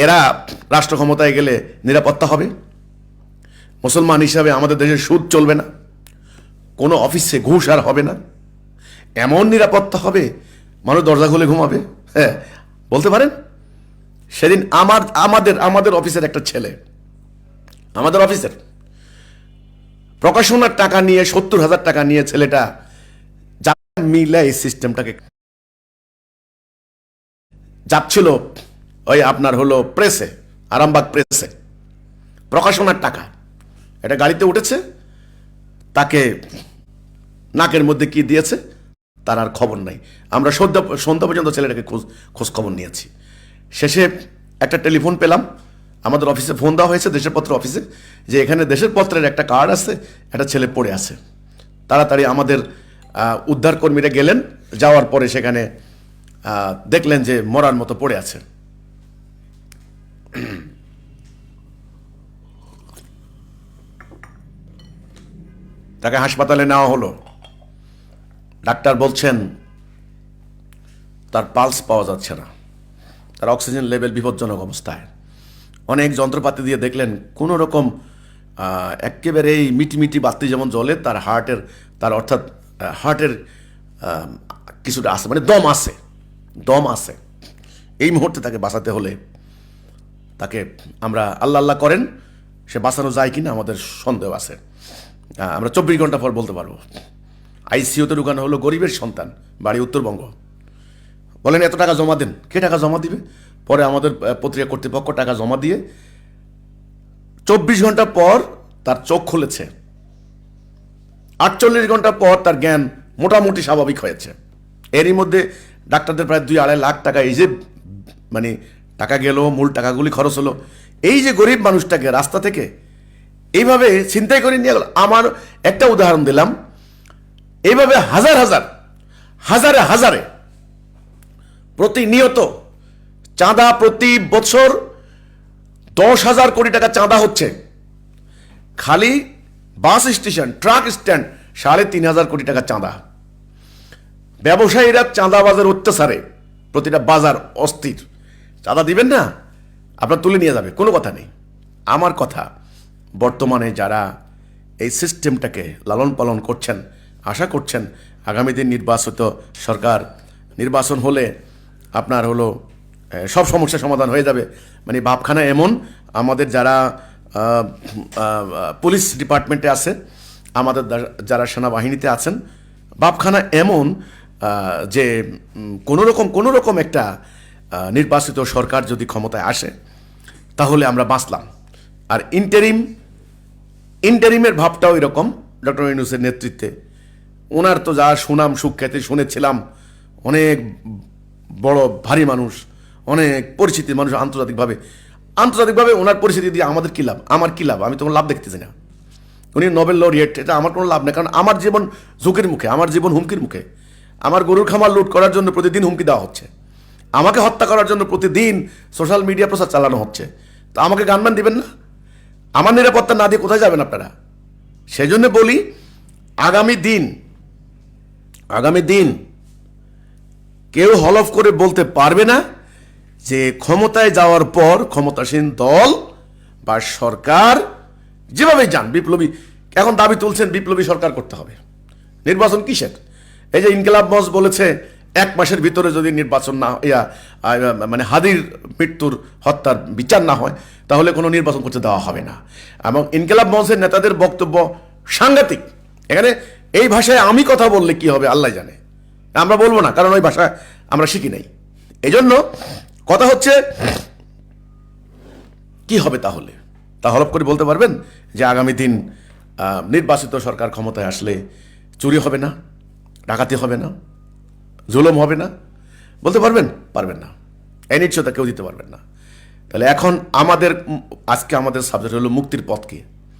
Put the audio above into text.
এরা রাষ্ট্র ক্ষমতায় গেলে নিরাপত্তা হবে, মুসলমান হিসাবে আমাদের দেশে সুদ চলবে না, কোনো অফিসে ঘুষ আর হবে না, এমন নিরাপত্তা হবে মানুষ দরজা খুলে ঘুমাবে। হ্যাঁ, বলতে পারেন? সেদিন আমাদের অফিসের একটা ছেলে, আমাদের অফিসের প্রকাশনার টাকা নিয়ে 70,000 টাকা নিয়ে ছেলেটা মিলে এই সিস্টেমটাকে যাচ্ছিল ওই আপনার হলো প্রেসে, আরামবাগ প্রেসে, প্রকাশনার টাকা এটা গাড়িতে উঠেছে, তাকে নাকের মধ্যে কি দিয়েছে তার আর খবর নাই। আমরা সন্ধ্যা পর্যন্ত ছেলেটাকে খোঁজ খবর নিয়েছি। শেষে একটা টেলিফোন পেলাম, আমাদের অফিসে ফোন দেওয়া হয়েছে দেশের পত্র অফিসে, যে এখানে দেশের পত্রের একটা কার্ড আছে, একটা ছেলে পড়ে আছে। তাড়াতাড়ি আমাদের উদ্ধার কর্মীরা গেলেন, যাওয়ার পরে সেখানে দেখলেন যে মরার মতো পড়ে আছে। তাকে হাসপাতালে নেওয়া হলো, ডাক্তার বলছেন তার পালস পাওয়া যাচ্ছে না, তার অক্সিজেন লেভেল বিপজ্জনক অবস্থায়। অনেক যন্ত্রপাতি দিয়ে দেখলেন কোনো রকম একেবারে এই মিটি বাতি যেমন জ্বলে তার অর্থাৎ হার্টের কিছুটা আছে, মানে দম আছে। এই মুহূর্তে তাকে বাঁচাতে হলে তাকে আমরা আল্লাহ করেন, সে বাঁচানো যায় কিনা আমাদের সন্দেহ আছে। আমরা 24 ঘন্টা পর বলতে পারবো। আইসিইউতে ঢুকানো হলো গরিবের সন্তান, বাড়ি উত্তরবঙ্গ। বলেন এত টাকা জমা দেন, কে টাকা জমা দিবে? পরে আমাদের পত্রিকা কর্তৃপক্ষ টাকা জমা দিয়ে 24 ঘন্টা পর তার চোখ খুলেছে, 48 ঘন্টা পর তার জ্ঞান মোটামুটি স্বাভাবিক হয়েছে। এরই মধ্যে ডাক্তারদের প্রায় 2-2.5 লাখ টাকা এই যে মানে টাকা গেল, মূল টাকাগুলি খরচ হলো। এই যে গরিব মানুষটাকে রাস্তা থেকে এইভাবে ছিনতাই করে নিয়ে গেল। আমার একটা উদাহরণ দিলাম, এইভাবে হাজারে প্রতিনিয়ত চাঁদা, প্রতি বছর 10,000 কোটি টাকা চাঁদা হচ্ছে। খালি বাস স্টেশন, ট্রাক স্ট্যান্ড 3,500 কোটি টাকা চাঁদা। ব্যবসায়ীরা চাঁদাবাজের অত্যাচারে প্রতিটা বাজার অস্থির। চাঁদা দিবেন না, আপনার তুলে নিয়ে যাবে, কোনো কথা নেই। আমার কথা, বর্তমানে যারা এই সিস্টেমটাকে লালন পালন করছেন, আশা করছেন আগামী দিন নির্বাচিত সরকার, নির্বাচন হলে আপনার হলো সব সমস্যার সমাধান হয়ে যাবে। মানে ভাবখানা এমন, আমাদের যারা পুলিশ ডিপার্টমেন্টে আছে, আমাদের যারা সেনাবাহিনীতে আছেন, ভাবখানা এমন যে কোনো রকম একটা নির্বাচিত সরকার যদি ক্ষমতায় আসে তাহলে আমরা বাঁচলাম। আর ইন্টারিমের ভাবটাও এরকম, ডক্টর ইউনূসের নেতৃত্বে। ওনার তো যা সুনাম সুখ্যাতি শুনেছিলাম, অনেক বড় ভারী মানুষ, অনেক পরিচিতির মানুষ, আন্তর্জাতিকভাবে ওনার পরিচিতি দিয়ে আমাদের কী লাভ? আমার কী লাভ? আমি তোমার লাভ দেখতেছি না। উনি নোবেল লরিয়েট, এটা আমার কোনো লাভ নেই, কারণ আমার জীবন ঝুঁকির মুখে, আমার জীবন হুমকির মুখে। আমার গরুর খামার লুট করার জন্য প্রতিদিন হুমকি দেওয়া হচ্ছে, আমাকে হত্যা করার জন্য প্রতিদিন সোশ্যাল মিডিয়া প্রচার চালানো হচ্ছে। তো আমাকে গানম্যান দিবেন না? আমার নিরাপত্তা না দিয়ে কোথায় যাবেন আপনারা? সেই জন্য বলি, আগামী দিন কেউ হলফ করে বলতে পারবে না যে ক্ষমতায় যাওয়ার পর ক্ষমতাসীন দল বা সরকার যেভাবে যান, বিপ্লবী, এখন দাবি তুলছেন বিপ্লবী সরকার করতে হবে। নির্বাচন কিসের? এই যে ইনকিলাব মঞ্চ বলেছে 1 মাসের ভিতরে যদি নির্বাচন না মানে হাদির মৃত্যুর হত্যার বিচার না হয় তাহলে কোনো নির্বাচন করতে দেওয়া হবে না। এবং ইনকিলাব মঞ্চের নেতাদের বক্তব্য সাংঘাতিক। এখানে এই ভাষায় আমি কথা বললে কি হবে আল্লাহ জানে, আমরা বলবো না, কারণ ওই ভাষা আমরা শিখি নাই। এই জন্য কথা হচ্ছে কি হবে তাহলে? তা হলফ করে বলতে পারবেন যে আগামী দিন নির্বাচিত সরকার ক্ষমতায় আসলে চুরি হবে না, ডাকাতি হবে না, জুলুম হবে না? বলতে পারবেন? পারবেন না। এই নিশ্চয়তা কেউ দিতে পারবেন না। তাহলে এখন আজকে আমাদের সাবজেক্ট হলো মুক্তির পথ কি।